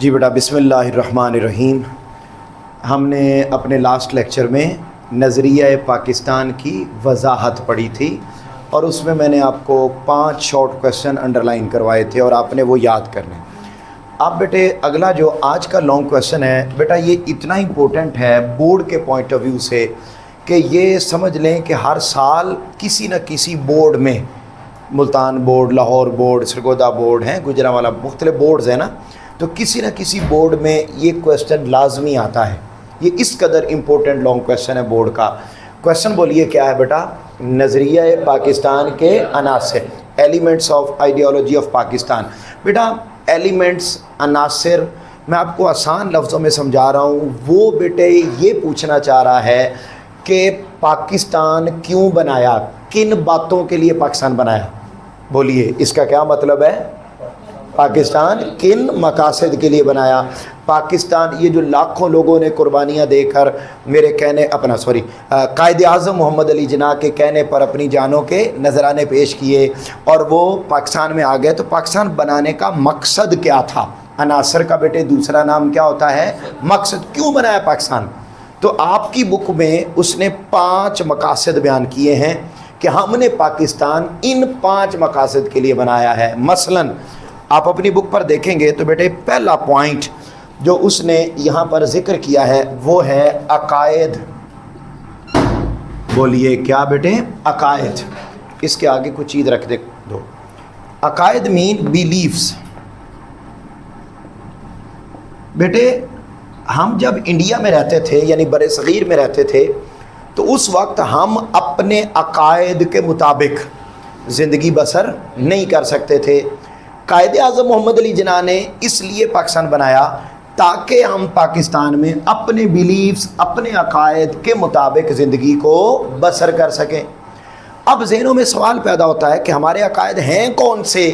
جی بیٹا، بسم اللہ الرحمن الرحیم۔ ہم نے اپنے لاسٹ لیکچر میں نظریہ پاکستان کی وضاحت پڑھی تھی اور اس میں نے آپ کو 5 شارٹ کویسچن انڈر لائن کروائے تھے اور آپ نے وہ یاد کرنے۔ اب بیٹے اگلا جو آج کا لانگ کویسچن ہے بیٹا، یہ اتنا امپورٹنٹ ہے بورڈ کے پوائنٹ آف ویو سے کہ یہ سمجھ لیں کہ ہر سال کسی نہ کسی بورڈ میں، Multan board, Lahore board, Sargodha board ہیں، گجرانوالہ، مختلف بورڈز ہیں نا، تو کسی نہ کسی بورڈ میں یہ کویسچن لازمی آتا ہے۔ یہ اس قدر امپورٹنٹ لانگ کویسچن ہے بورڈ کا۔ کویسچن بولیے کیا ہے بیٹا؟ نظریہ پاکستان کے عناصر، elements of ideology of Pakistan. Beta elements, عناصر، میں آپ کو آسان لفظوں میں سمجھا رہا ہوں۔ وہ بیٹے یہ پوچھنا چاہ رہا ہے کہ پاکستان کیوں بنایا، کن باتوں کے لیے پاکستان بنایا؟ بولیے اس کا کیا مطلب ہے؟ پاکستان کن مقاصد کے لیے بنایا؟ پاکستان، یہ جو لاکھوں لوگوں نے قربانیاں دے کر میرے کہنے قائد اعظم محمد علی جناح کے کہنے پر اپنی جانوں کے نذرانے پیش کیے اور وہ پاکستان میں آ گئے، تو پاکستان بنانے کا مقصد کیا تھا؟ عناصر کا بیٹے دوسرا نام کیا ہوتا ہے؟ مقصد۔ کیوں بنایا پاکستان؟ تو آپ کی بک میں اس نے 5 مقاصد بیان کیے ہیں کہ ہم نے پاکستان ان 5 مقاصد کے لیے بنایا ہے۔ مثلاً آپ اپنی بک پر دیکھیں گے تو بیٹے پہلا پوائنٹ جو اس نے یہاں پر ذکر کیا ہے وہ ہے عقائد۔ بولیے کیا بیٹے؟ عقائد۔ اس کے آگے کچھ چیز رکھ دو۔ عقائد مین بیلیفز۔ بیٹے ہم جب انڈیا میں رہتے تھے، یعنی بر صغیر میں رہتے تھے، تو اس وقت ہم اپنے عقائد کے مطابق زندگی بسر نہیں کر سکتے تھے۔ قائد اعظم محمد علی جناح نے اس لیے پاکستان بنایا تاکہ ہم پاکستان میں اپنے بیلیفز، اپنے عقائد کے مطابق زندگی کو بسر کر سکیں۔ اب ذہنوں میں سوال پیدا ہوتا ہے کہ ہمارے عقائد ہیں کون سے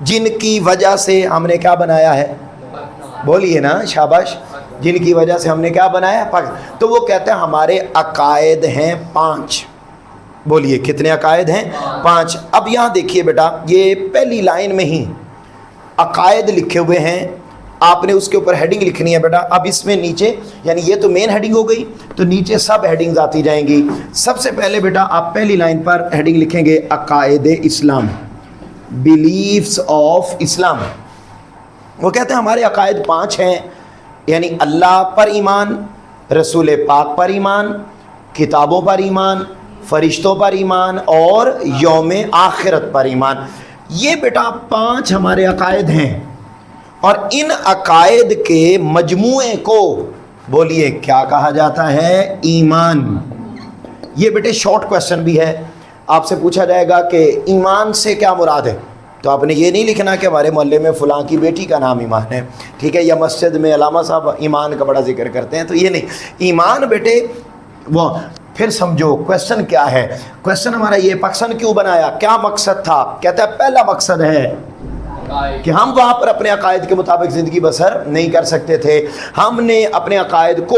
جن کی وجہ سے ہم نے کیا بنایا ہے؟ بولیے نا، شاباش، جن کی وجہ سے ہم نے کیا بنایا؟ تو وہ کہتے ہیں ہمارے عقائد ہیں 5۔ بولیے کتنے عقائد ہیں؟ 5۔ اب یہاں دیکھیے بیٹا، یہ پہلی لائن میں ہی عقائد لکھے ہوئے ہیں، آپ نے اس کے اوپر ہیڈنگ لکھنی ہے بیٹا۔ اب اس میں نیچے، یعنی یہ تو مین ہیڈنگ ہو گئی، تو نیچے سب ہیڈنگز آتی جائیں گی۔ سب سے پہلے بیٹا آپ پہلی لائن پر ہیڈنگ لکھیں گے عقائد اسلام، بیلیفز آف اسلام۔ وہ کہتے ہیں ہمارے عقائد 5 ہیں، یعنی اللہ پر ایمان، رسول پاک پر ایمان، کتابوں پر ایمان، فرشتوں پر ایمان اور یوم آخرت پر ایمان۔ یہ بیٹا 5 ہمارے عقائد ہیں، اور ان عقائد کے مجموعے کو بولیے کیا کہا جاتا ہے؟ ایمان۔ یہ بیٹے شارٹ کویسچن بھی ہے، آپ سے پوچھا جائے گا کہ ایمان سے کیا مراد ہے، تو آپ نے یہ نہیں لکھنا کہ ہمارے محلے میں فلاں کی بیٹی کا نام ایمان ہے، ٹھیک ہے، یا مسجد میں علامہ صاحب ایمان کا بڑا ذکر کرتے ہیں، تو یہ نہیں۔ ایمان بیٹے وہ پھر سمجھو کویسچن کیا ہے۔ کویسچن ہمارا یہ، پاکستان کیوں بنایا، کیا مقصد تھا؟ کہتا ہے پہلا مقصد ہے کہ ہم وہاں پر اپنے عقائد کے مطابق زندگی بسر نہیں کر سکتے تھے، ہم نے اپنے عقائد کو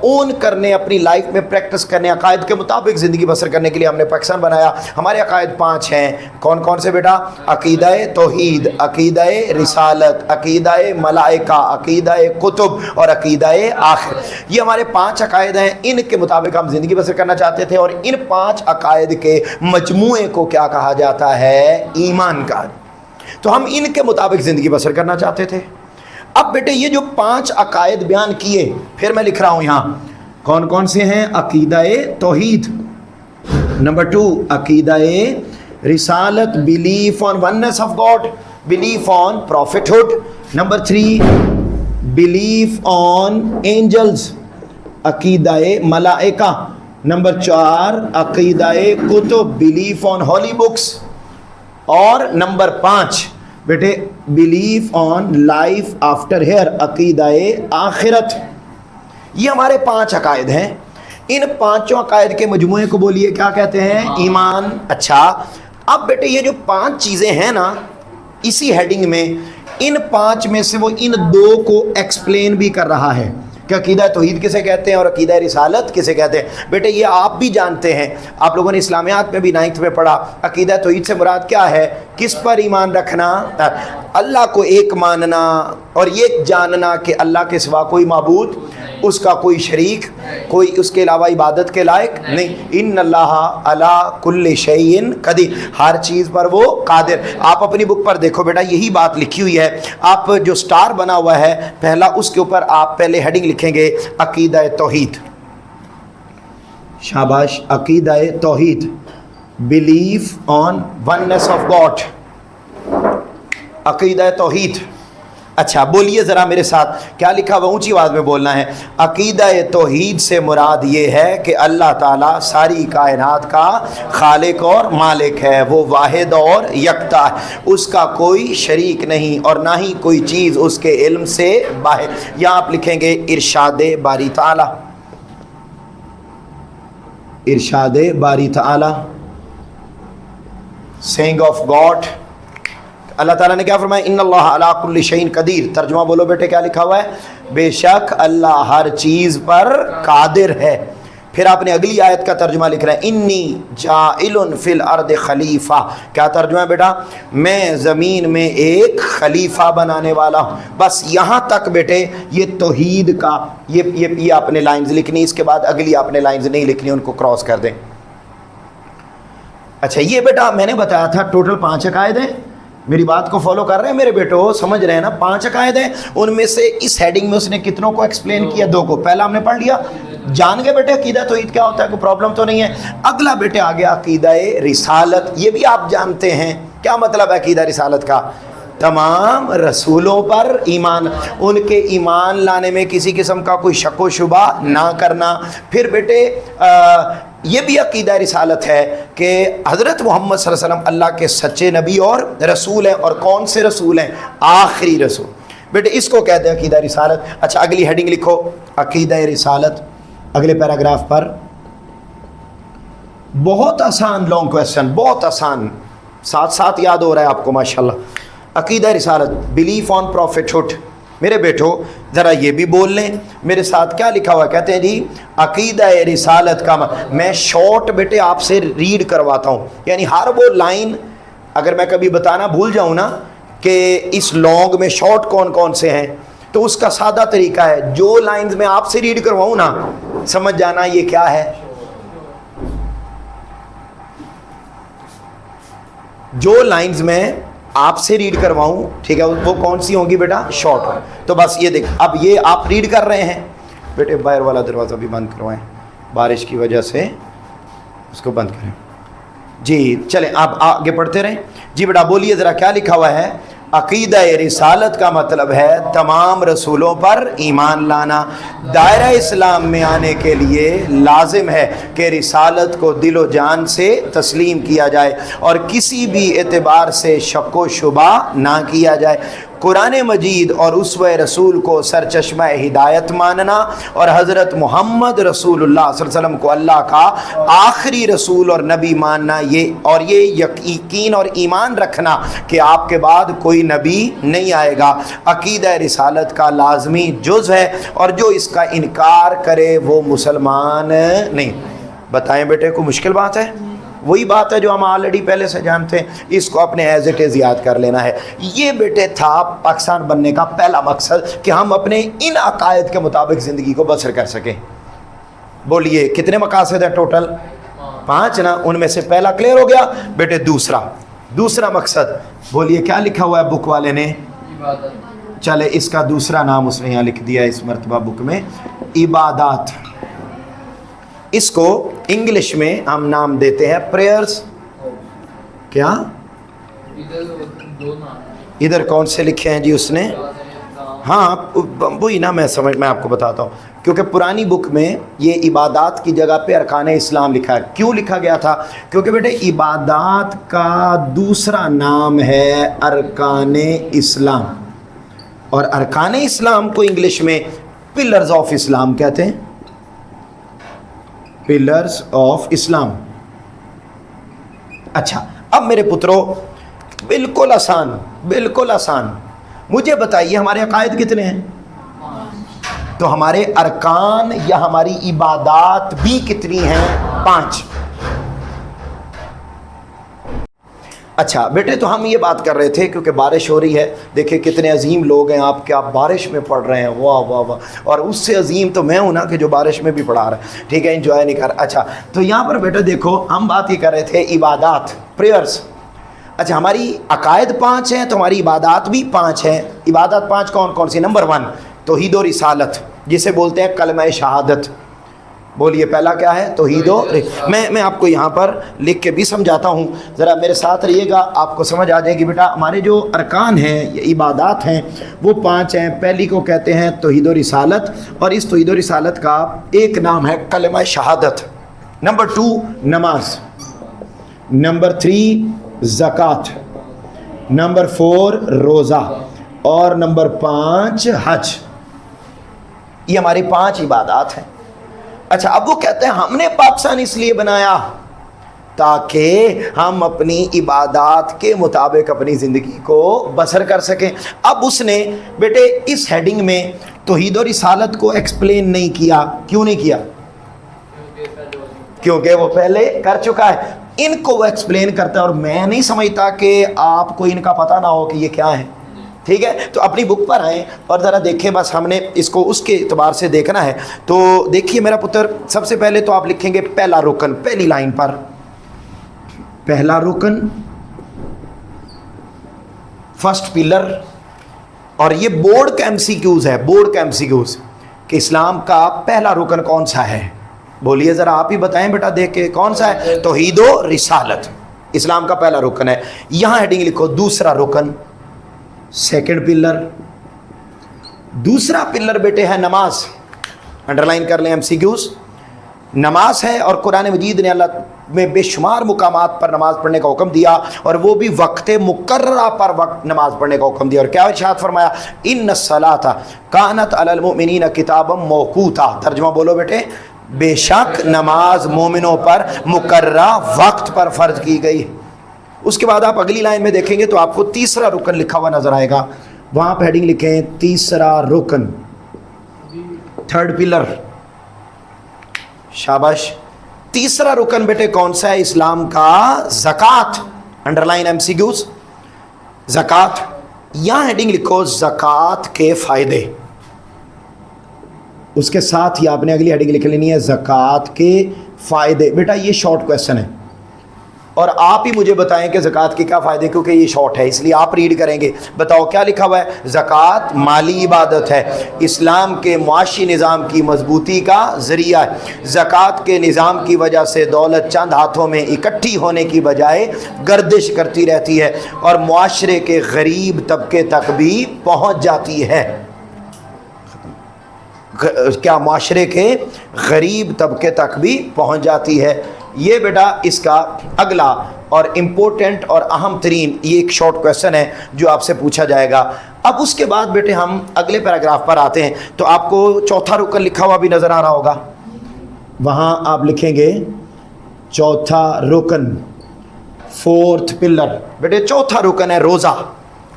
اون کرنے، اپنی لائف میں پریکٹس کرنے، عقائد کے مطابق زندگی بسر کرنے کے لیے ہم نے پاکستان بنایا۔ ہمارے عقائد 5 ہیں، کون کون سے بیٹا؟ عقیدہ توحید، عقیدہ رسالت، عقیدہ ملائکہ، عقیدہ کتب اور عقیدہ آخر۔ یہ ہمارے 5 عقائد ہیں، ان کے مطابق ہم زندگی بسر کرنا چاہتے تھے، اور ان 5 عقائد کے مجموعے کو کیا کہا جاتا ہے؟ ایمان کا۔ تو ہم ان کے مطابق زندگی بسر کرنا چاہتے تھے۔ اب بیٹے یہ جو 5 عقائد بیان کیے، پھر میں لکھ رہا ہوں یہاں کون کون سے ہیں؟ عقیدہ توحید، نمبر 2 عقیدہ رسالت، belief on oneness of God, belief on prophethood, number 3 belief on angels, عقیدہ ملائکہ، نمبر 4 عقیدہ کتب، بلیف آن ہولی بکس، اور نمبر 5 بیٹے belief on life after here, عقیدہ آخرت۔ یہ ہمارے 5 عقائد ہیں، ان 5 عقائد کے مجموعے کو بولیے کیا کہتے ہیں؟ ایمان۔ اچھا اب بیٹے یہ جو 5 چیزیں ہیں نا اسی ہیڈنگ میں، ان 5 میں سے وہ ان 2 کو ایکسپلین بھی کر رہا ہے کہ عقیدہ توحید کسے کہتے ہیں اور عقیدہ رسالت کسے کہتے ہیں. بیٹے یہ آپ بھی جانتے ہیں, آپ لوگوں نے اسلامیات میں بھی 9th میں پڑھا. عقیدہ توحید سے مراد کیا ہے؟ کس پر ایمان رکھنا؟ اللہ کو ایک ماننا اور یہ جاننا کہ اللہ کے سوا کوئی معبود, اس کا کوئی شریک, کوئی اس کے علاوہ عبادت کے لائق نہیں. ان اللہ علی کل شیء قدیر, ہر چیز پر وہ قادر. آپ اپنی بک پر دیکھو بیٹا, یہی بات لکھی ہوئی ہے. آپ جو سٹار بنا ہوا ہے پہلا, اس کے اوپر آپ پہلے ہیڈنگ لکھیں گے عقیدہ توحید. شاباش, عقیدہ توحید, belief on oneness of God, عقیدہ توحید. اچھا بولیے ذرا میرے ساتھ, کیا لکھا ہوا؟ اونچی آواز میں بولنا ہے. عقیدہ توحید سے مراد یہ ہے کہ اللہ تعالیٰ ساری کائنات کا خالق اور مالک ہے, وہ واحد اور یکتا ہے, اس کا کوئی شریک نہیں اور نہ ہی کوئی چیز اس کے علم سے باہر. یہاں آپ لکھیں گے ارشاد باری تعالیٰ, ارشاد باری تعالیٰ, سینگ آف گاڈ. اللہ تعالیٰ نے کیا فرمایا؟ ان اللہ علی کل شیء قدیر. ترجمہ بولو بیٹے, کیا لکھا ہوا ہے؟ بے شک اللہ ہر چیز پر قادر ہے. پھر آپ نے اگلی آیت کا ترجمہ لکھ رہا ہے, انی جاعل فی الارض خلیفہ. کیا ترجمہ ہے بیٹا؟ میں زمین میں ایک خلیفہ بنانے والا ہوں. بس یہاں تک بیٹے یہ توحید کا, یہ آپ نے لائنز لکھنی, اس کے بعد اگلی آپ نے لائنز نہیں لکھنی, ان کو کراس کر دیں. اچھا یہ بیٹا میں نے بتایا تھا ٹوٹل 5 عقائد ہیں. میری بات کو فالو کر رہے ہیں میرے بیٹو؟ سمجھ رہے ہیں نا؟ 5 عقائد ہیں. ان میں سے اس ہیڈنگ میں اس نے کتنوں کو ایکسپلین کیا؟ 2 کو. پہلا ہم نے پڑھ لیا, جان گئے بیٹے عقیدہ توحید کیا ہوتا ہے, کوئی پرابلم تو نہیں ہے. اگلا بیٹے آ گیا عقیدہ رسالت. یہ بھی آپ جانتے ہیں کیا مطلب ہے عقیدہ رسالت کا؟ تمام رسولوں پر ایمان, ان کے ایمان لانے میں کسی قسم کا کوئی شک و شبہ نہ کرنا. پھر بیٹے یہ بھی عقیدہ رسالت ہے کہ حضرت محمد صلی اللہ علیہ وسلم اللہ کے سچے نبی اور رسول ہیں. اور کون سے رسول ہیں؟ آخری رسول. بیٹے اس کو کہتے ہیں عقیدہ رسالت. اچھا اگلی ہیڈنگ لکھو عقیدہ رسالت, اگلے پیراگراف پر. بہت آسان لانگ کویسچن, بہت آسان, ساتھ ساتھ یاد ہو رہا ہے آپ کو ماشاءاللہ. عقیدہ رسالت, بلیف آن پروفیٹہڈ. میرے بیٹو ذرا یہ بھی بول لیں میرے ساتھ, کیا لکھا ہوا؟ کہتے ہیں جی عقیدہ رسالت کا میں شارٹ بیٹے آپ سے ریڈ کرواتا ہوں. یعنی ہر وہ لائن اگر میں کبھی بتانا بھول جاؤں نا کہ اس لانگ میں شارٹ کون کون سے ہیں, تو اس کا سادہ طریقہ ہے, جو لائنز میں آپ سے ریڈ کرواؤں نا سمجھ جانا یہ کیا ہے. جو لائنز میں آپ سے ریڈ کرواؤں, ٹھیک ہے, وہ کون سی ہوں گی بیٹا؟ شارٹ. تو بس یہ دیکھ, اب یہ آپ ریڈ کر رہے ہیں بیٹے, باہر والا دروازہ بھی بند کروائیں, بارش کی وجہ سے اس کو بند کریں. جی چلیں آپ آگے پڑھتے رہیں. جی بیٹا بولیے ذرا کیا لکھا ہوا ہے؟ عقیدہ رسالت کا مطلب ہے تمام رسولوں پر ایمان لانا. دائرہ اسلام میں آنے کے لیے لازم ہے کہ رسالت کو دل و جان سے تسلیم کیا جائے اور کسی بھی اعتبار سے شک و شبہ نہ کیا جائے. قرآن مجید اور اسوہ رسول کو سرچشمہ ہدایت ماننا اور حضرت محمد رسول اللہ صلی اللہ علیہ وسلم کو اللہ کا آخری رسول اور نبی ماننا, یہ یقین اور ایمان رکھنا کہ آپ کے بعد کوئی نبی نہیں آئے گا, عقیدہ رسالت کا لازمی جز ہے. اور جو اس کا انکار کرے وہ مسلمان نہیں. بتائیں بیٹے کوئی مشکل بات ہے؟ وہی بات ہے جو ہم آلریڈی پہلے سے جانتے ہیں, اس کو اپنے ایز اٹ از یاد کر لینا ہے. یہ بیٹے تھا پاکستان بننے کا پہلا مقصد کہ ہم اپنے ان عقائد کے مطابق زندگی کو بسر کر سکیں. بولیے کتنے مقاصد ہیں ٹوٹل؟ 5 نا, ان میں سے پہلا کلیئر ہو گیا. بیٹے دوسرا مقصد بولیے کیا لکھا ہوا ہے بک والے نے؟ چلے اس کا دوسرا نام اس نے یہاں لکھ دیا اس مرتبہ بک میں, عبادات. اس کو انگلش میں ہم نام دیتے ہیں پریئرز. کیا ادھر کون سے لکھے ہیں جی اس نے؟ ہاں وہی نا, میں آپ کو بتاتا ہوں, کیونکہ پرانی بک میں یہ عبادات کی جگہ پہ ارکان اسلام لکھا ہے. کیوں لکھا گیا تھا؟ کیونکہ بیٹے عبادات کا دوسرا نام ہے ارکان اسلام, اور ارکان اسلام کو انگلش میں پلرز آف اسلام کہتے ہیں. پلرز آف اسلام. اچھا اب میرے پترو بالکل آسان, مجھے بتائیے ہمارے عقائد کتنے ہیں؟ تو ہمارے ارکان یا ہماری عبادات بھی کتنی ہیں؟ 5۔ اچھا بیٹے، تو ہم یہ بات کر رہے تھے کیونکہ بارش ہو رہی ہے، دیکھیں کتنے عظیم لوگ ہیں آپ کہ آپ بارش میں پڑھ رہے ہیں، واہ واہ واہ، اور اس سے عظیم تو میں ہوں نا کہ جو بارش میں بھی پڑھا رہا ہے، ٹھیک ہے، انجوائے نہیں کر رہا۔ اچھا تو یہاں پر بیٹے دیکھو ہم بات یہ کر رہے تھے عبادات، پریئرز۔ اچھا ہماری عقائد 5 ہیں تو ہماری عبادات بھی 5 ہیں۔ عبادات 5 کون کون سی؟ نمبر 1 توحید و رسالت، جسے بولتے ہیں کلمہ شہادت۔ بولیے پہلا کیا ہے؟ توحید و میں آپ کو یہاں پر لکھ کے بھی سمجھاتا ہوں، ذرا میرے ساتھ رہیے گا، آپ کو سمجھ آ جائے گی بیٹا۔ ہمارے جو ارکان ہیں یا عبادات ہیں وہ 5 ہیں۔ پہلی کو کہتے ہیں توحید و رسالت، اور اس توحید و رسالت کا ایک نام ہے کلمہ شہادت۔ نمبر 2 نماز، نمبر 3 زکوٰۃ، نمبر 4 روزہ، اور نمبر 5 حج۔ یہ ہماری 5 عبادات ہیں۔ اچھا اب وہ کہتے ہیں ہم نے پاکستان اس لیے بنایا تاکہ ہم اپنی عبادات کے مطابق اپنی زندگی کو بسر کر سکیں۔ اب اس نے بیٹے اس ہیڈنگ میں توحید و رسالت کو ایکسپلین نہیں کیا۔ کیوں نہیں کیا؟ کیونکہ وہ پہلے کر چکا ہے۔ ان کو وہ ایکسپلین کرتا ہے، اور میں نہیں سمجھتا کہ آپ کو ان کا پتہ نہ ہو کہ یہ کیا ہے، ٹھیک ہے؟ تو اپنی بک پر آئیں اور ذرا دیکھیں، بس ہم نے اس کو اس کے اعتبار سے دیکھنا ہے۔ تو دیکھیے میرا پتر، سب سے پہلے تو آپ لکھیں گے پہلا رکن، پہلی لائن پر پہلا رکن، فرسٹ پلر، اور یہ بورڈ کا MCQs ہے، بورڈ کا MCQs کہ اسلام کا پہلا رکن کون سا ہے؟ بولیے ذرا آپ ہی بتائیں بیٹا دیکھ کے، کون سا ہے؟ توحید و رسالت اسلام کا پہلا رکن ہے۔ یہاں ہیڈنگ لکھو دوسرا رکن، سیکنڈ پلر۔ دوسرا پلر بیٹے ہے نماز، انڈرلائن کر لیں MCQs، نماز ہے، اور قرآن مجید نے اللہ میں بے شمار مقامات پر نماز پڑھنے کا حکم دیا، اور وہ بھی وقت مقررہ پر وقت نماز پڑھنے کا حکم دیا۔ اور کیا ارشاد فرمایا؟ ان الصلاۃ کانت علی المؤمنین کتابا موقوتا۔ ترجمہ بولو بیٹے، بے شک نماز مومنوں پر مقررہ وقت پر فرض کی گئی۔ اس کے بعد آپ اگلی لائن میں دیکھیں گے تو آپ کو تیسرا رکن لکھا ہوا نظر آئے گا، وہاں پہ ہیڈنگ لکھیں تیسرا رکن، تھرڈ پلر۔ شاباش۔ تیسرا رکن بیٹے کون سا ہے اسلام کا؟ زکوٰۃ، انڈرلائن MCQs، زکوٰۃ۔ یہاں ہیڈنگ لکھو زکوٰۃ کے فائدے، اس کے ساتھ ہی آپ نے اگلی ہیڈنگ لکھ لینی ہے زکوٰۃ کے فائدے۔ بیٹا یہ شارٹ کویسچن ہے، اور آپ ہی مجھے بتائیں کہ زکوٰۃ کے کیا فائدے، کیونکہ یہ شارٹ ہے اس لیے آپ ریڈ کریں گے۔ بتاؤ کیا لکھا ہوا ہے؟ زکوٰۃ مالی عبادت ہے، اسلام کے معاشی نظام کی مضبوطی کا ذریعہ ہے۔ زکوٰۃ کے نظام کی وجہ سے دولت چند ہاتھوں میں اکٹھی ہونے کی بجائے گردش کرتی رہتی ہے، اور معاشرے کے غریب طبقے تک بھی پہنچ جاتی ہے۔ کیا؟ معاشرے کے غریب طبقے تک بھی پہنچ جاتی ہے۔ یہ بیٹا اس کا اگلا اور امپورٹنٹ اور اہم ترین یہ ایک شارٹ کویسچن ہے جو آپ سے پوچھا جائے گا۔ اب اس کے بعد بیٹے ہم اگلے پیراگراف پر آتے ہیں، تو آپ کو چوتھا رکن لکھا ہوا بھی نظر آ رہا ہوگا، وہاں آپ لکھیں گے چوتھا رکن، فورتھ پلر۔ بیٹے چوتھا رکن ہے روزہ۔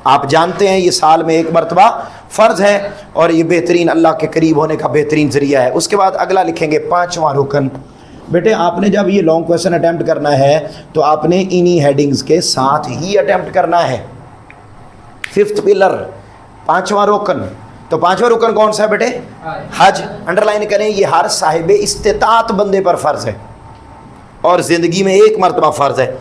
آپ جانتے ہیں یہ سال میں ایک مرتبہ فرض ہے، اور یہ بہترین اللہ کے قریب ہونے کا بہترین ذریعہ ہے۔ اس کے بعد اگلا لکھیں گے پانچواں رکن۔ بیٹے آپ نے جب یہ لانگ کویسچن اٹیمپٹ کرنا ہے تو آپ نے انہی ہیڈنگز کے ساتھ ہی اٹیمپٹ کرنا ہے۔ ففتھ پلر، پانچواں رکن۔ تو پانچواں رکن کون سا ہے بیٹے؟ حج۔ انڈرلائن کریں، یہ ہر صاحب استطاعت بندے پر فرض ہے، اور زندگی میں ایک مرتبہ فرض ہے،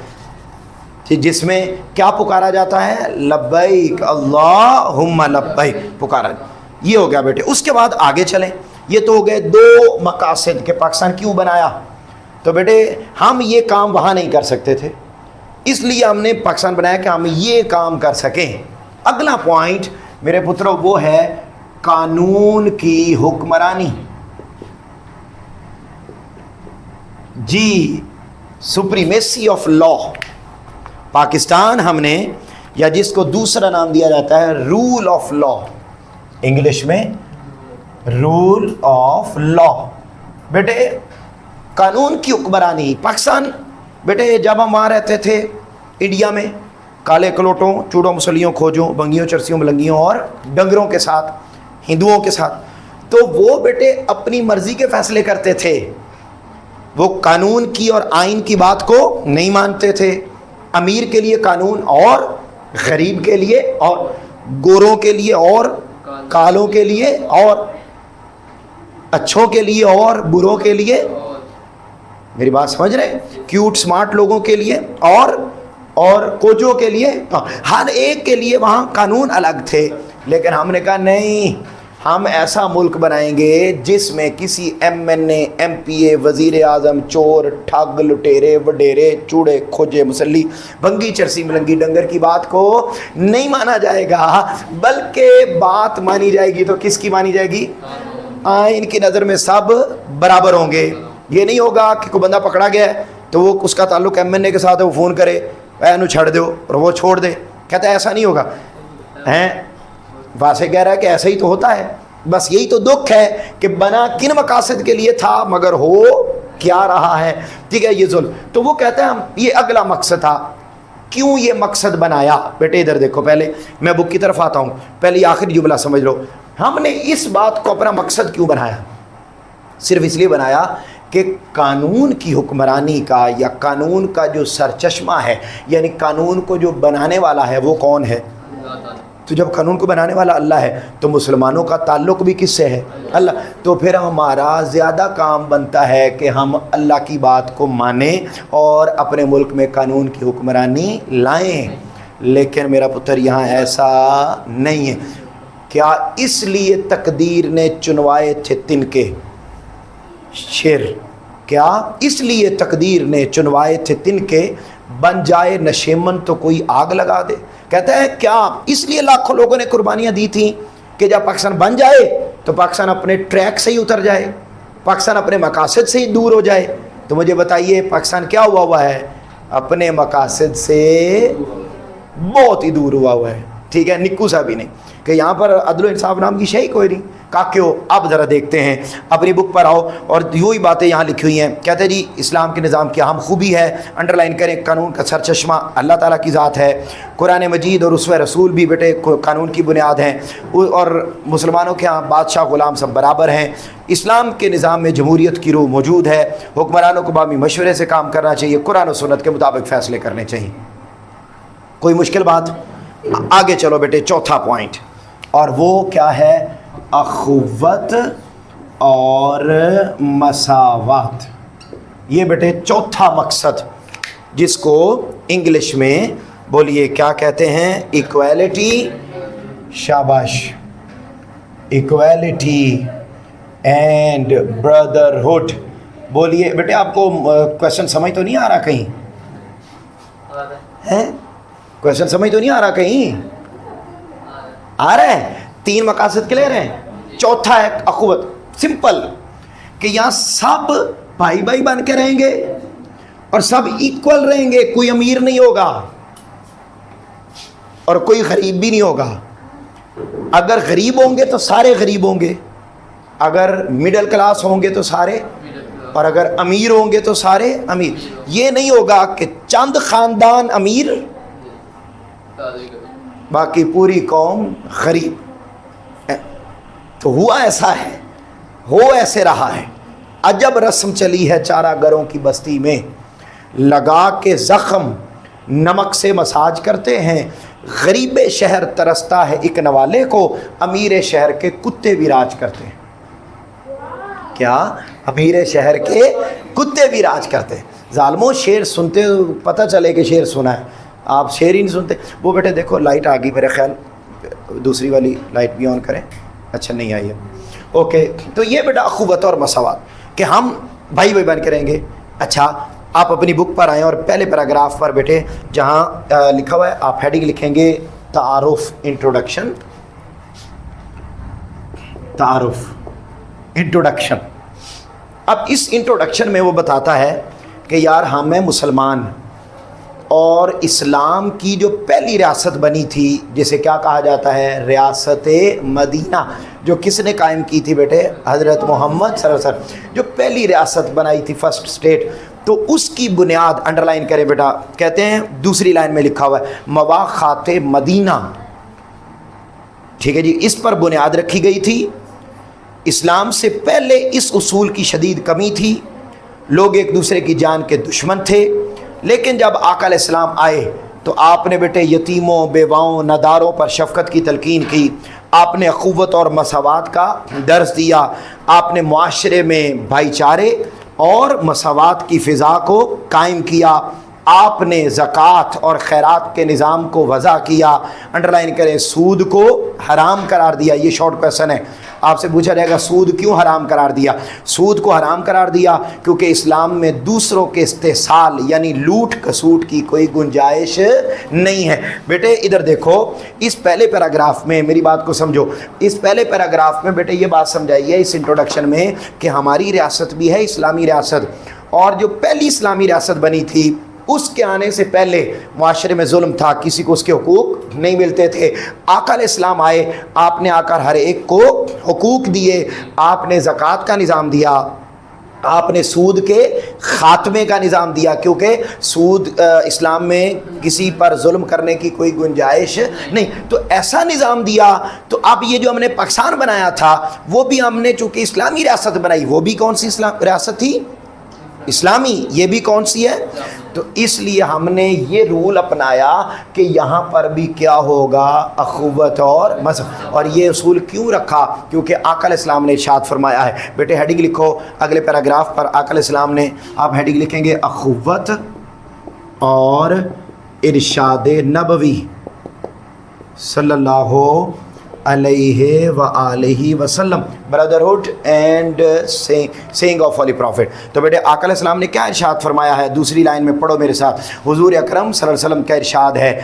جس میں کیا پکارا جاتا ہے؟ لبیک اللہم لبیک پکارا۔ یہ ہو گیا بیٹے۔ اس کے بعد آگے چلیں، یہ تو ہو گئے دو مقاصد کہ پاکستان کیوں بنایا۔ تو بیٹے ہم یہ کام وہاں نہیں کر سکتے تھے، اس لیے ہم نے پاکستان بنایا کہ ہم یہ کام کر سکیں۔ اگلا پوائنٹ میرے پترو وہ ہے قانون کی حکمرانی۔ جی، سپریمیسی آف لا۔ پاکستان ہم نے، یا جس کو دوسرا نام دیا جاتا ہے رول آف لا، انگلش میں رول آف لا۔ بیٹے قانون کی حکمرانی۔ پاکستان بیٹے جب ہم وہاں رہتے تھے انڈیا میں، کالے کلوٹوں، چوڑوں مسلیوں، کھوجوں، بنگیوں، چرسیوں، ملنگیوں اور ڈنگروں کے ساتھ، ہندوؤں کے ساتھ، تو وہ بیٹے اپنی مرضی کے فیصلے کرتے تھے، وہ قانون کی اور آئین کی بات کو نہیں مانتے تھے۔ امیر کے لیے قانون اور غریب کے لیے اور گوروں کے لیے اور کالوں کے لیے اور اچھوں کے لیے اور بروں کے لیے، میری بات سمجھ رہے ہیں، کیوٹ سمارٹ لوگوں کے لیے اور کوجوں کے لیے، ہر ایک کے لیے وہاں قانون الگ تھے۔ لیکن ہم نے کہا نہیں، ہم ایسا ملک بنائیں گے جس میں کسی ایم این اے، ایم پی اے، وزیر اعظم، چور، ٹھگ، لٹیرے، وڈیرے، چوڑے، کھوجے، مسلی، بھنگی، چرسی، ملنگی، ڈنگر کی بات کو نہیں مانا جائے گا، بلکہ بات مانی جائے گی تو کس کی مانی جائے گی؟ آئین کی نظر میں سب برابر ہوں گے۔ یہ نہیں ہوگا کہ کوئی بندہ پکڑا گیا ہے تو وہ اس کا تعلق ایم این اے کے ساتھ ہے، وہ فون کرے اینو چھڑ دو اور وہ چھوڑ دے، کہتا ہے ایسا نہیں ہوگا۔ واضح کہہ رہا ہے کہ ایسا ہی تو ہوتا ہے، بس یہی تو دکھ ہے کہ بنا کن مقاصد کے لیے تھا مگر ہو کیا رہا ہے، ٹھیک ہے، یہ ظلم۔ تو وہ کہتا ہے یہ اگلا مقصد تھا۔ کیوں یہ مقصد بنایا؟ بیٹے ادھر دیکھو، پہلے میں بک کی طرف آتا ہوں، پہلے یہ آخری جملہ سمجھ لو۔ ہم نے اس بات کو اپنا مقصد کیوں بنایا؟ صرف اس لیے بنایا کہ قانون کی حکمرانی کا یا قانون کا جو سرچشمہ ہے، یعنی قانون کو جو بنانے والا ہے وہ کون ہے؟ تو جب قانون کو بنانے والا اللہ ہے تو مسلمانوں کا تعلق بھی کس سے ہے؟ اللہ۔ تو پھر ہمارا زیادہ کام بنتا ہے کہ ہم اللہ کی بات کو مانیں اور اپنے ملک میں قانون کی حکمرانی لائیں۔ لیکن میرا پتر یہاں ایسا نہیں ہے۔ کیا اس لیے تقدیر نے چنوائے تھے تنکے شیر؟ کیا اس لیے تقدیر نے چنوائے تھے تنکے، بن جائے نشیمن تو کوئی آگ لگا دے؟ کہتا ہے کیا اس لیے لاکھوں لوگوں نے قربانیاں دی تھیں کہ جب پاکستان بن جائے تو پاکستان اپنے ٹریک سے ہی اتر جائے، پاکستان اپنے مقاصد سے ہی دور ہو جائے؟ تو مجھے بتائیے پاکستان کیا ہوا ہے؟ اپنے مقاصد سے بہت ہی دور ہوا ہے، ٹھیک ہے، نکو سا بھی نہیں کہ یہاں پر عدل و انصاف نام کی شے کوئی نہیں۔ کاکیو اب ذرا دیکھتے ہیں، اپنی بک پر آؤ اور یوں ہی باتیں یہاں لکھی ہوئی ہیں۔ کہتے ہیں جی اسلام کے نظام کی اہم خوبی ہے، انڈر لائن کریں، قانون کا سرچشمہ اللہ تعالیٰ کی ذات ہے، قرآن مجید اور اسوہ رسول بھی بیٹے قانون کی بنیاد ہیں، اور مسلمانوں کے ہاں بادشاہ غلام سب برابر ہیں، اسلام کے نظام میں جمہوریت کی روح موجود ہے، حکمرانوں کو باہمی مشورے سے کام کرنا چاہیے، قرآن و سنت کے مطابق فیصلے کرنے چاہیے۔ کوئی مشکل بات؟ آگے چلو بیٹے، چوتھا پوائنٹ، اور وہ کیا ہے؟ اخوت اور مساوات۔ یہ بیٹے چوتھا مقصد، جس کو انگلش میں بولیے کیا کہتے ہیں؟ ایکویلٹی، شاباش، ایکویلٹی اینڈ بردرہڈ۔ بولیے بیٹے، آپ کو کویشچن سمجھ تو نہیں آ رہا کہیں؟ کویشچن سمجھ تو نہیں آ رہا کہیں؟ آ رہا ہے؟ 3 مقاصد کلیئر ہیں۔ چوتھا ہے اخوت، سمپل، کہ یہاں سب بھائی بھائی بن کے رہیں گے اور سب ایکول رہیں گے، کوئی امیر نہیں ہوگا اور کوئی غریب بھی نہیں ہوگا۔ اگر غریب ہوں گے تو سارے غریب ہوں گے، اگر مڈل کلاس ہوں گے تو سارے، اور اگر امیر ہوں گے تو سارے امیر۔ یہ نہیں ہوگا کہ چند خاندان امیر باقی پوری قوم غریب۔ تو ہوا ایسا ہے، ہو ایسے رہا ہے۔ عجب رسم چلی ہے چارہ گروں کی بستی میں، لگا کے زخم نمک سے مساج کرتے ہیں، غریب شہر ترستا ہے ایک نوالے کو، امیر شہر کے کتے بھی راج کرتے ہیں۔ کیا؟ امیر شہر کے کتے بھی راج کرتے ہیں۔ ظالموں، شعر سنتے پتہ چلے کہ شعر سنا ہے، آپ شعر ہی نہیں سنتے۔ وہ بیٹے دیکھو لائٹ آ گئی، میرے خیال دوسری والی لائٹ بھی آن کریں۔ اچھا نہیں آئی ہے، اوکے۔ تو یہ بیٹا اخوت اور مساوات، کہ ہم بھائی بھائی بن کے رہیں گے۔ اچھا، آپ اپنی بک پر آئیں اور پہلے پیراگراف پر بیٹے جہاں لکھا ہوا ہے آپ ہیڈنگ لکھیں گے تعارف، انٹروڈکشن، تعارف، انٹروڈکشن۔ اب اس انٹروڈکشن میں وہ بتاتا ہے کہ یار ہم ہیں مسلمان، اور اسلام کی جو پہلی ریاست بنی تھی جسے کیا کہا جاتا ہے؟ ریاست مدینہ، جو کس نے قائم کی تھی بیٹے؟ حضرت محمد صلی اللہ علیہ وسلم، جو پہلی ریاست بنائی تھی، فرسٹ اسٹیٹ۔ تو اس کی بنیاد انڈر لائن کریں بیٹا، کہتے ہیں دوسری لائن میں لکھا ہوا ہے مواخات مدینہ، ٹھیک ہے جی، اس پر بنیاد رکھی گئی تھی اسلام سے پہلے اس اصول کی شدید کمی تھی، لوگ ایک دوسرے کی جان کے دشمن تھے، لیکن جب آقا علیہ السلام آئے تو آپ نے بیٹے یتیموں، بیواؤں، نداروں پر شفقت کی تلقین کی، آپ نے اخوت اور مساوات کا درس دیا، آپ نے معاشرے میں بھائی چارے اور مساوات کی فضا کو قائم کیا، آپ نے زکوٰۃ اور خیرات کے نظام کو وضع کیا، انڈرلائن کریں، سود کو حرام قرار دیا۔ یہ شارٹ کویسچن ہے، آپ سے پوچھا جائے گا سود کیوں حرام قرار دیا؟ سود کو حرام قرار دیا کیونکہ اسلام میں دوسروں کے استحصال یعنی لوٹ کسوٹ کی کوئی گنجائش نہیں ہے۔ بیٹے ادھر دیکھو، اس پہلے پیراگراف میں میری بات کو سمجھو، اس پہلے پیراگراف میں بیٹے یہ بات سمجھائیے اس انٹروڈکشن میں کہ ہماری ریاست بھی ہے اسلامی ریاست، اور جو پہلی اسلامی ریاست بنی تھی اس کے آنے سے پہلے معاشرے میں ظلم تھا، کسی کو اس کے حقوق نہیں ملتے تھے۔ آقا علیہ السلام آئے، آپ نے آ کر ہر ایک کو حقوق دیے، آپ نے زکوٰۃ کا نظام دیا، آپ نے سود کے خاتمے کا نظام دیا، کیونکہ سود اسلام میں کسی پر ظلم کرنے کی کوئی گنجائش نہیں، تو ایسا نظام دیا۔ تو اب یہ جو ہم نے پاکستان بنایا تھا وہ بھی ہم نے چونکہ اسلامی ریاست بنائی، وہ بھی کون سی ریاست تھی؟ اسلامی۔ یہ بھی کون سی ہے؟ تو اس لیے ہم نے یہ رول اپنایا کہ یہاں پر بھی کیا ہوگا؟ اخوت اور مذہب۔ اور یہ اصول کیوں رکھا؟ کیونکہ آقا علیہ السلام نے ارشاد فرمایا ہے۔ بیٹے ہیڈنگ لکھو اگلے پیراگراف پر، آقا علیہ السلام نے، آپ ہیڈنگ لکھیں گے اخوت اور ارشاد نبوی صلی اللہ علیہ وآلہ وسلم، brotherhood and saying of holy prophet. تو بیٹے آقا علیہ السلام نے کیا ارشاد فرمایا ہے؟ دوسری لائن میں پڑھو میرے ساتھ، حضور اکرم صلی اللہ علیہ وسلم کا ارشاد ہے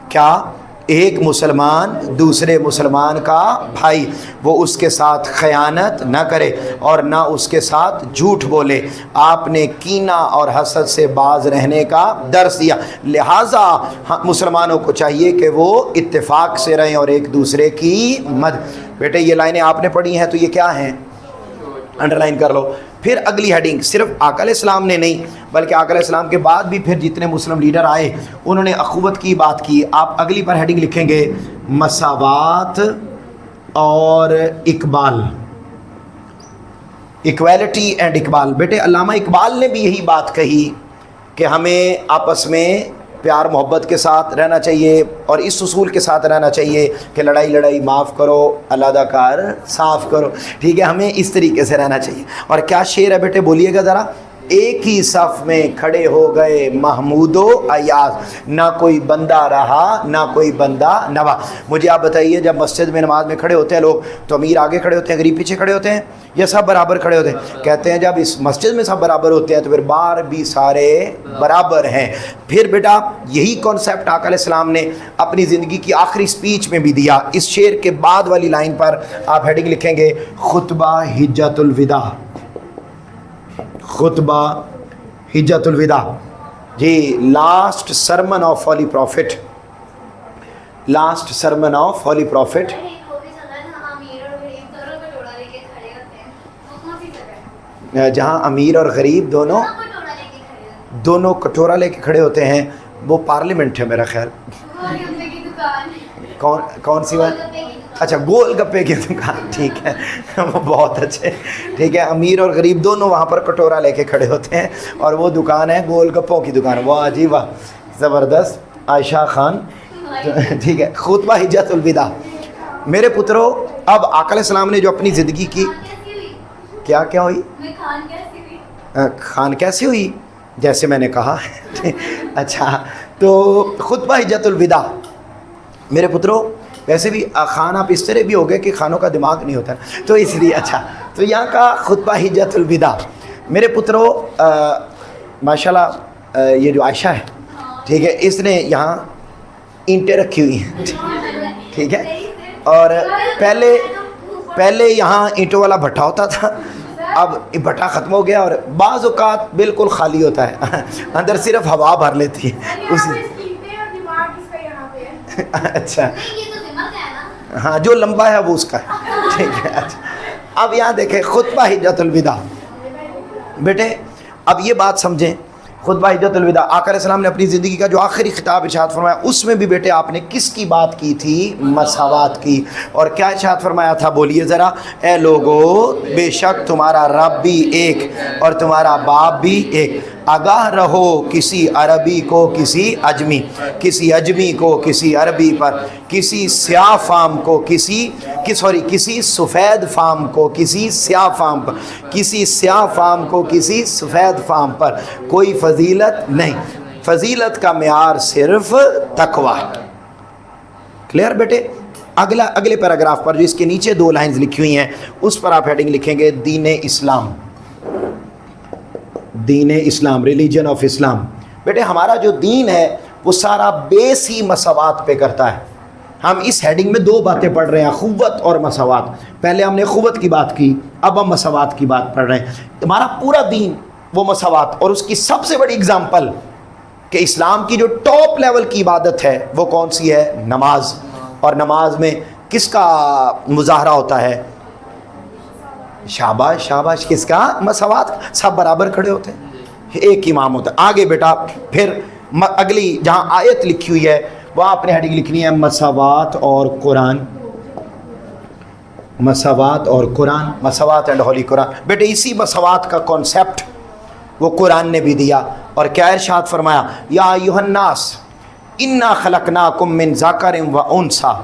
کیا؟ ایک مسلمان دوسرے مسلمان کا بھائی، وہ اس کے ساتھ خیانت نہ کرے اور نہ اس کے ساتھ جھوٹ بولے۔ آپ نے کینہ اور حسد سے باز رہنے کا درس دیا، لہٰذا مسلمانوں کو چاہیے کہ وہ اتفاق سے رہیں اور ایک دوسرے کی مدد۔ بیٹے یہ لائنیں آپ نے پڑھی ہیں تو یہ کیا ہیں؟ انڈرلائن کر لو۔ پھر اگلی ہیڈنگ، صرف آقا علیہ السلام نے نہیں بلکہ آقا علیہ السلام کے بعد بھی پھر جتنے مسلم لیڈر آئے انہوں نے اخوت کی بات کی۔ آپ اگلی پر ہیڈنگ لکھیں گے مساوات اور اقبال، ایکویلٹی اینڈ اقبال۔ بیٹے علامہ اقبال نے بھی یہی بات کہی کہ ہمیں آپس میں پیار محبت کے ساتھ رہنا چاہیے اور اس اصول کے ساتھ رہنا چاہیے کہ لڑائی معاف کرو، علیحدہ کار صاف کرو، ٹھیک ہے؟ ہمیں اس طریقے سے رہنا چاہیے۔ اور کیا شعر ہے بیٹے، بولیے گا ذرا؟ ایک ہی صف میں کھڑے ہو گئے محمود و ایاز، نہ کوئی بندہ رہا نہ کوئی بندہ نوا۔ مجھے آپ بتائیے، جب مسجد میں نماز میں کھڑے ہوتے ہیں لوگ تو امیر آگے کھڑے ہوتے ہیں، غریب پیچھے کھڑے ہوتے ہیں، یا سب برابر کھڑے ہوتے ہیں؟ کہتے ہیں جب اس مسجد میں سب برابر ہوتے ہیں تو پھر باہر بھی سارے برابر ہیں۔ پھر بیٹا یہی کانسیپٹ آقا علیہ السلام نے اپنی زندگی کی آخری سپیچ میں بھی دیا۔ اس شعر کے بعد والی لائن پر آپ ہیڈنگ لکھیں گے خطبہ حجۃ الوداع، خطبہ حجۃ الوداع، جی، last sermon of holy prophet, last sermon of holy prophet. جہاں امیر اور غریب دونوں کٹورا لے کے کھڑے ہوتے ہیں، وہ پارلیمنٹ ہے میرا خیال۔ کون سی بات؟ اچھا، گول گپے کی دکان، ٹھیک ہے، وہ بہت اچھے، ٹھیک ہے۔ امیر اور غریب دونوں وہاں پر کٹورا لے کے کھڑے ہوتے ہیں اور وہ دکان ہے گول گپوں کی دکان۔ واہ جی واہ، زبردست، عائشہ خان، ٹھیک ہے۔ خطبہ حجۃ الوداع۔ میرے پترو، اب آقا علیہ السلام نے جو اپنی زندگی کی، کیا ہوئی؟ خان کیسے ہوئی؟ جیسے میں نے کہا۔ اچھا، تو خطبہ حجۃ الوداع میرے پترو، ویسے بھی خان آپ اس طرح بھی ہو گئے کہ خانوں کا دماغ نہیں ہوتا تو اس لیے، اچھا، تو یہاں کا خطبہ حجۃ الوداع میرے پترو، ماشاءاللہ یہ جو عائشہ ہے، ٹھیک ہے، اس نے یہاں اینٹیں رکھی ہوئی ہیں، ٹھیک ہے، اور پہلے یہاں اینٹوں والا بھٹا ہوتا تھا، اب بھٹا ختم ہو گیا اور بعض اوقات بالکل خالی ہوتا ہے، اندر صرف ہوا بھر لیتی ہے اچھا، ہاں، جو لمبا ہے وہ اس کا ہے، ٹھیک ہے۔ اچھا، اب یہاں دیکھیں خطبہ حجۃ الوداع۔ بیٹے اب یہ بات سمجھیں خطبہ حجۃ الوداع آقا علیہ السلام نے اپنی زندگی کا جو آخری خطاب ارشاد فرمایا اس میں بھی بیٹے آپ نے کس کی بات کی تھی؟ مساوات کی. اور کیا ارشاد فرمایا تھا بولیے ذرا؟ اے لوگو بے شک تمہارا رب بھی ایک اور تمہارا باپ بھی ایک. آگاہ رہو کسی عربی کو کسی اجمی، کسی اجمی کو کسی عربی پر، کسی سیاہ فام کو کسی سفید فام کو کسی سیاہ فام پر، کسی سیاہ فام کو کسی سفید فام پر کوئی فضیلت نہیں. فضیلت کا معیار صرف تقویٰ. کلیئر بیٹے؟ اگلے پیراگراف پر جو اس کے نیچے 2 لائنز لکھی ہوئی ہیں اس پر آپ ہیڈنگ لکھیں گے دین اسلام. دین اسلام، ریلیجن آف اسلام. بیٹے ہمارا جو دین ہے وہ سارا بیس ہی مساوات پہ کرتا ہے. ہم اس ہیڈنگ میں 2 باتیں پڑھ رہے ہیں، قوت اور مساوات. پہلے ہم نے قوت کی بات کی، اب ہم مساوات کی بات پڑھ رہے ہیں. ہمارا پورا دین وہ مساوات، اور اس کی سب سے بڑی اگزامپل کہ اسلام کی جو ٹاپ لیول کی عبادت ہے وہ کون سی ہے؟ نماز. اور نماز میں کس کا مظاہرہ ہوتا ہے؟ شاباش شاباش، کس کا؟ مساوات. سب برابر کھڑے ہوتے ہیں، ایک امام ہوتا ہے. آگے بیٹا پھر اگلی جہاں آیت لکھی ہوئی ہے وہاں آپ نے ہیڈنگ لکھنی ہے مساوات اور قرآن. مساوات اور قرآن، مساوات اینڈ ہولی قرآن. بیٹے اسی مساوات کا کانسیپٹ وہ قرآن نے بھی دیا. اور کیا ارشاد فرمایا؟ یا ایھا الناس انا خلقناکم من ذکر و انثی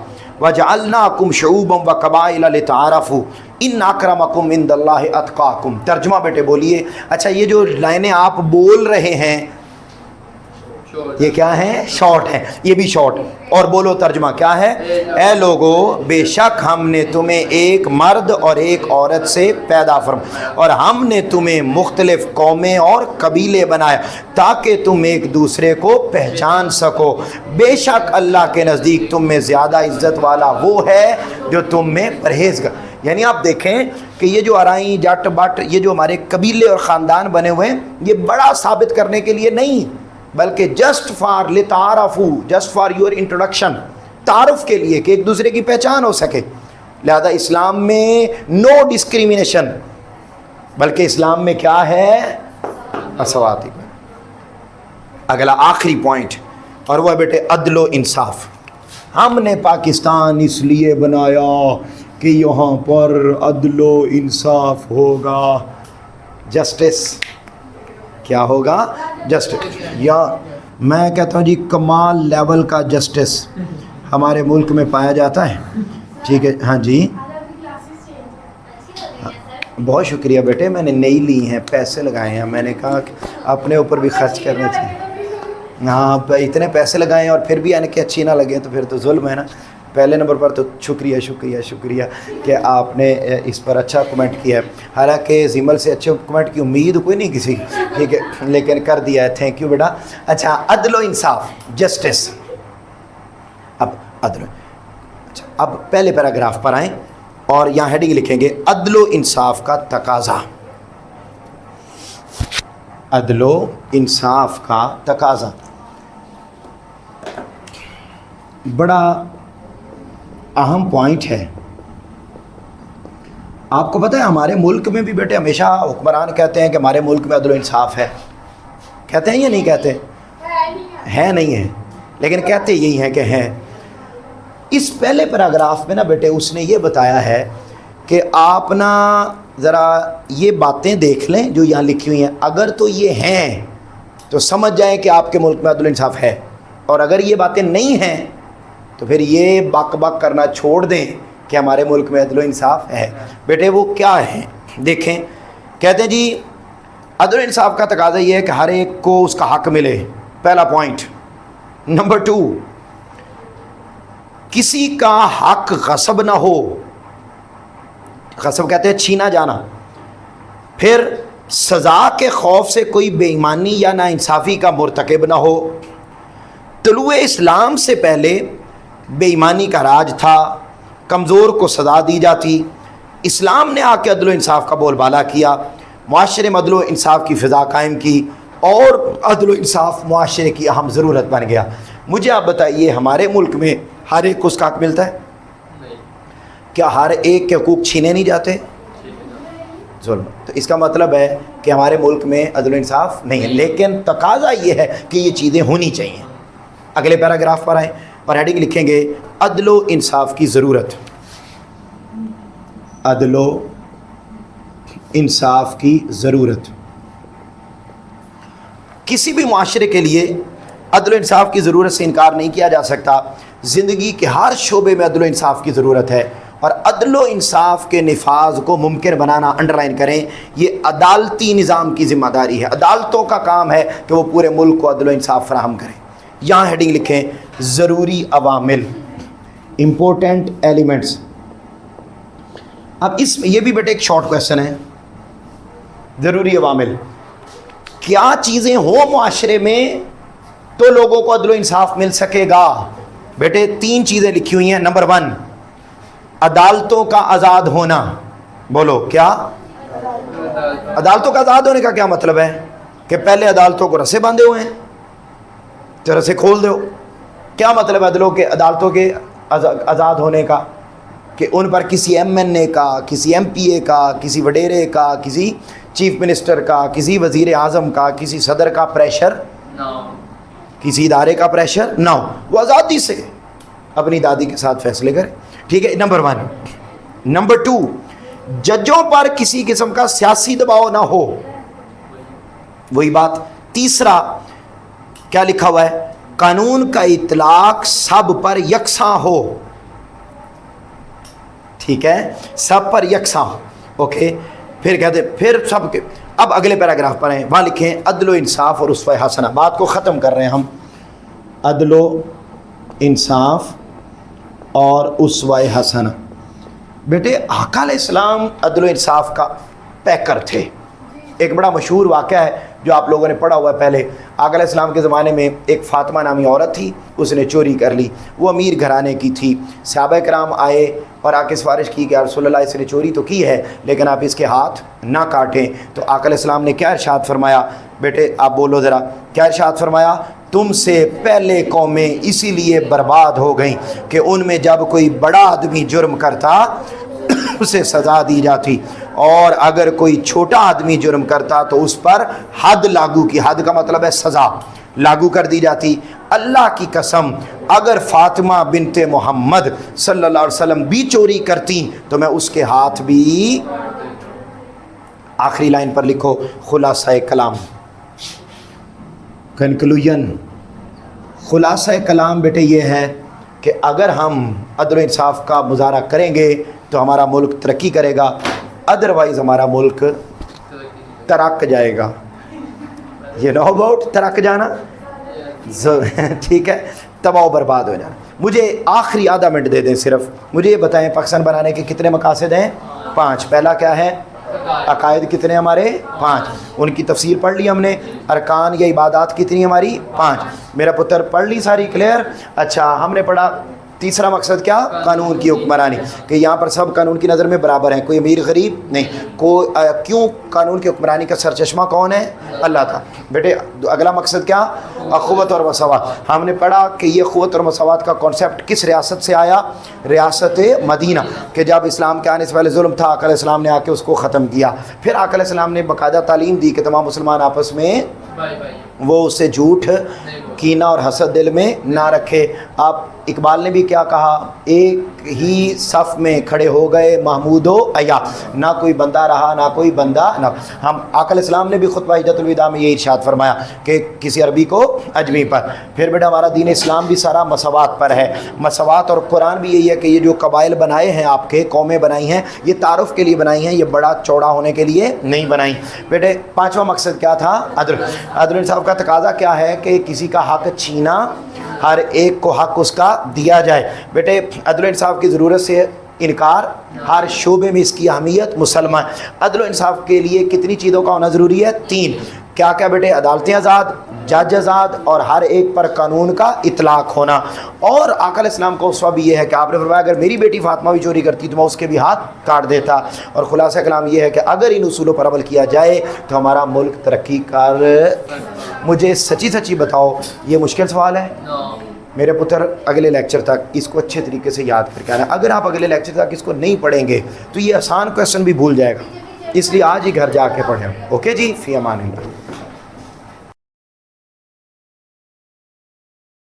وجعلناکم شعوبا وقبائل لتعارفوا ان اکرمکم عند اللہ اتقاکم. ترجمہ بیٹے بولیے. اچھا یہ جو لائنیں آپ بول رہے ہیں یہ کیا ہیں؟ شارٹ ہیں. یہ بھی شارٹ. اور بولو ترجمہ کیا ہے؟ اے لوگو بے شک ہم نے تمہیں ایک مرد اور ایک عورت سے پیدا فرمایا اور ہم نے تمہیں مختلف قومیں اور قبیلے بنایا تاکہ تم ایک دوسرے کو پہچان سکو. بے شک اللہ کے نزدیک تم میں زیادہ عزت والا وہ ہے جو تم میں پرہیزگار. یعنی آپ دیکھیں کہ یہ جو ارائیں جٹ بٹ یہ جو ہمارے قبیلے اور خاندان بنے ہوئے ہیں یہ بڑا ثابت کرنے کے لیے نہیں بلکہ جسٹ فار لتعارفوا، جسٹ فار یور انٹروڈکشن، تعارف کے لیے کہ ایک دوسرے کی پہچان ہو سکے. لہذا اسلام میں نو ڈسکریمنیشن، بلکہ اسلام میں کیا ہے؟ مساوات. اگلا آخری پوائنٹ اور وہ ہے بیٹے عدل و انصاف. ہم نے پاکستان اس لیے بنایا کہ یہاں پر عدل و انصاف ہوگا. جسٹس کیا ہوگا؟ جسٹس. یا میں کہتا ہوں جی کمال لیول کا جسٹس ہمارے ملک میں پایا جاتا ہے. ٹھیک ہے ہاں جی، بہت شکریہ بیٹے. میں نے نئی لی ہیں، پیسے لگائے ہیں. میں نے کہا کہ اپنے اوپر بھی خرچ کرنے چاہیے. ہاں اتنے پیسے لگائے ہیں اور پھر بھی یعنی کہ اچھی نہ لگے تو پھر تو ظلم ہے نا. پہلے نمبر پر تو شکریہ شکریہ شکریہ کہ آپ نے اس پر اچھا کمنٹ کیا ہے. حالانکہ زیمل سے اچھے کمنٹ کی امید کوئی نہیں کسی، ٹھیک ہے، لیکن کر دیا ہے. تھینک یو بیٹا. اچھا عدل و انصاف، جسٹس. اب عدل، اچھا اب پہلے پیراگراف پر آئیں اور یہاں ہیڈنگ لکھیں گے عدل و انصاف کا تقاضا. عدل و انصاف کا تقاضا بڑا اہم پوائنٹ ہے. آپ کو پتہ ہے ہمارے ملک میں بھی بیٹے ہمیشہ حکمران کہتے ہیں کہ ہمارے ملک میں عدل و انصاف ہے. کہتے ہیں یا نہیں کہتے؟ ہے نہیں ہے، لیکن کہتے یہی ہیں کہ ہیں. اس پہلے پیراگراف میں نا بیٹے اس نے یہ بتایا ہے کہ آپ نا ذرا یہ باتیں دیکھ لیں جو یہاں لکھی ہوئی ہیں. اگر تو یہ ہیں تو سمجھ جائیں کہ آپ کے ملک میں عدل و انصاف ہے، اور اگر یہ باتیں نہیں ہیں تو پھر یہ بک بک کرنا چھوڑ دیں کہ ہمارے ملک میں عدل و انصاف ہے. بیٹے وہ کیا ہیں دیکھیں. کہتے ہیں جی عدل و انصاف کا تقاضا یہ ہے کہ ہر ایک کو اس کا حق ملے. پہلا پوائنٹ. نمبر 2، کسی کا حق غصب نہ ہو. غصب کہتے ہیں چھینا جانا. پھر سزا کے خوف سے کوئی بے ایمانی یا ناانصافی کا مرتکب نہ ہو. طلوع اسلام سے پہلے بے ایمانی کا راج تھا، کمزور کو سزا دی جاتی. اسلام نے آ کے عدل و انصاف کا بول بالا کیا، معاشرے میں عدل و انصاف کی فضا قائم کی اور عدل و انصاف معاشرے کی اہم ضرورت بن گیا. مجھے آپ بتائیے ہمارے ملک میں ہر ایک کو اس کا حق ملتا ہے؟ کیا ہر ایک کے حقوق چھینے نہیں جاتے؟ ظلم. تو اس کا مطلب ہے کہ ہمارے ملک میں عدل و انصاف نہیں ہے، لیکن تقاضا یہ ہے کہ یہ چیزیں ہونی چاہیے. اگلے پیراگراف پر آئیں اور ہیڈنگ لکھیں گے عدل و انصاف کی ضرورت. عدل و انصاف کی ضرورت. کسی بھی معاشرے کے لیے عدل و انصاف کی ضرورت سے انکار نہیں کیا جا سکتا. زندگی کے ہر شعبے میں عدل و انصاف کی ضرورت ہے، اور عدل و انصاف کے نفاذ کو ممکن بنانا، انڈر لائن کریں، یہ عدالتی نظام کی ذمہ داری ہے. عدالتوں کا کام ہے کہ وہ پورے ملک کو عدل و انصاف فراہم کریں. یہاں ہیڈنگ لکھیں ضروری عوامل، امپورٹنٹ ایلیمنٹس. اب اس میں یہ بھی بیٹے ایک شارٹ کویسچن ہے. ضروری عوامل کیا چیزیں ہوں معاشرے میں تو لوگوں کو عدل و انصاف مل سکے گا؟ بیٹے 3 چیزیں لکھی ہوئی ہیں. نمبر 1 عدالتوں کا آزاد ہونا. بولو کیا؟ عدالتوں کا آزاد ہونے کا کیا مطلب ہے؟ کہ پہلے عدالتوں کو رسے باندھے ہوئے ہیں تو رسے کھول دو. کیا مطلب ہے عدالتوں کے آزاد ہونے کا؟ کہ ان پر کسی MNA کا، کسی MPA کا، کسی وڈیرے کا، کسی چیف منسٹر کا، کسی وزیر اعظم کا، کسی صدر کا پریشر نہ، کسی ادارے کا پریشر نہ ہو. وہ آزادی سے اپنی دادی کے ساتھ فیصلے کرے. ٹھیک ہے، نمبر 1. نمبر 2 ججوں پر کسی قسم کا سیاسی دباؤ نہ ہو. وہی بات. تیسرا کیا لکھا ہوا ہے؟ قانون کا اطلاق سب پر یکساں ہو. ٹھیک ہے، سب پر یکساں. اوکے، پھر کہتے پھر سب کے. اب اگلے پیراگراف پر ہیں، وہاں لکھیں عدل و انصاف اور اسوہ حسنہ. بات کو ختم کر رہے ہیں ہم. عدل و انصاف اور اسوہ حسنہ. بیٹے آقا علیہ السلام عدل و انصاف کا پیکر تھے. ایک بڑا مشہور واقعہ ہے جو آپ لوگوں نے پڑھا ہوا ہے پہلے. آقا علیہ السلام کے زمانے میں ایک فاطمہ نامی عورت تھی، اس نے چوری کر لی. وہ امیر گھرانے کی تھی. صحابہ کرام آئے اور آ کے سفارش کی کہ یا رسول اللہ اس نے چوری تو کی ہے لیکن آپ اس کے ہاتھ نہ کاٹیں. تو آقا علیہ السلام نے کیا ارشاد فرمایا؟ بیٹے آپ بولو ذرا، کیا ارشاد فرمایا؟ تم سے پہلے قومیں اسی لیے برباد ہو گئیں کہ ان میں جب کوئی بڑا آدمی جرم کرتا اسے سزا دی جاتی، اور اگر کوئی چھوٹا آدمی جرم کرتا تو اس پر حد لاگو کی. حد کا مطلب ہے سزا لاگو کر دی جاتی. اللہ کی قسم اگر فاطمہ بنت محمد صلی اللہ علیہ وسلم بھی چوری کرتی تو میں اس کے ہاتھ بھی. آخری لائن پر لکھو خلاصہ کلام، کنکلوژن. خلاصہ کلام بیٹے یہ ہے کہ اگر ہم عدل و انصاف کا مظاہرہ کریں گے تو ہمارا ملک ترقی کرے گا، ادروائز ہمارا ملک ترک جائے گا. یہ نو اباؤٹ ترک جانا، ٹھیک ہے، تباہ و برباد ہو جانا. مجھے آخری آدھا منٹ دے دیں صرف. مجھے یہ بتائیں پاکستان بنانے کے کتنے مقاصد ہیں؟ 5. پہلا کیا ہے؟ عقائد کتنے ہمارے؟ 5. ان کی تفسیر پڑھ لی ہم نے. ارکان یا عبادات کتنی ہماری؟ 5. میرا پتر پڑھ لی ساری؟ کلیئر. اچھا، ہم نے پڑھا تیسرا مقصد کیا؟ قانون کی حکمرانی، کہ یہاں پر سب قانون کی نظر میں برابر ہیں، کوئی امیر غریب نہیں. کیوں قانون کی حکمرانی کا سرچشمہ کون ہے؟ اللہ تھا. بیٹے اگلا مقصد کیا؟ اخوت اور مساوات. ہم نے پڑھا کہ یہ اخوت اور مساوات کا کانسیپٹ کس ریاست سے آیا؟ ریاست مدینہ، کہ جب اسلام کے آنے سے پہلے ظلم تھا، آقا علیہ السلام نے آ کے اس کو ختم کیا. پھر آقا علیہ السلام نے باقاعدہ تعلیم دی کہ تمام مسلمان آپس میں وہ اس سے جھوٹ، کینہ اور حسد دل میں نہ رکھے. آپ اقبال نے بھی کیا کہا؟ ایک ہی صف میں کھڑے ہو گئے محمود و عیا، نہ کوئی بندہ رہا نہ کوئی بندہ نہ. ہم آقا علیہ السلام نے بھی خطبہ حجۃ الوداع میں یہ ارشاد فرمایا کہ کسی عربی کو اجمی پر. پھر بیٹا ہمارا دین اسلام بھی سارا مساوات پر ہے. مساوات، اور قرآن بھی یہی ہے کہ یہ جو قبائل بنائے ہیں آپ کے، قومیں بنائی ہیں، یہ تعارف کے لیے بنائی ہیں، یہ بڑا چوڑا ہونے کے لیے نہیں بنائی. بیٹے 5واں مقصد کیا تھا؟ عدل انصاف کا تقاضا کیا ہے؟ کہ کسی کا حق چھینا، ہر ایک کو حق اس کا دیا جائے. بیٹے عدل و انصاف کی ضرورت سے انکار، ہر شعبے میں اس کی اہمیت مسلمان. عدل و انصاف کے لیے کتنی چیزوں کا ہونا ضروری ہے؟ 3. کیا کیا بیٹے؟ عدالتیں آزاد، جج آزاد، اور ہر ایک پر قانون کا اطلاق ہونا. اور آقا علیہ السلام کا اسوہ بھی یہ ہے کہ آپ نے فرمایا اگر میری بیٹی فاطمہ بھی چوری کرتی تو میں اس کے بھی ہاتھ کاٹ دیتا. اور خلاصہ کلام یہ ہے کہ اگر ان اصولوں پر عمل کیا جائے تو ہمارا ملک ترقی کر. مجھے سچی سچی بتاؤ، یہ مشکل سوال ہے؟ میرے پتر اگلے لیکچر تک اس کو اچھے طریقے سے یاد کر کے آنا. اگر آپ اگلے لیکچر تک اس کو نہیں پڑھیں گے تو یہ آسان کویسچن بھی بھول جائے گا. اس لیے آج ہی گھر جا کے پڑھیں. اوکے جی, فی امان اللہ.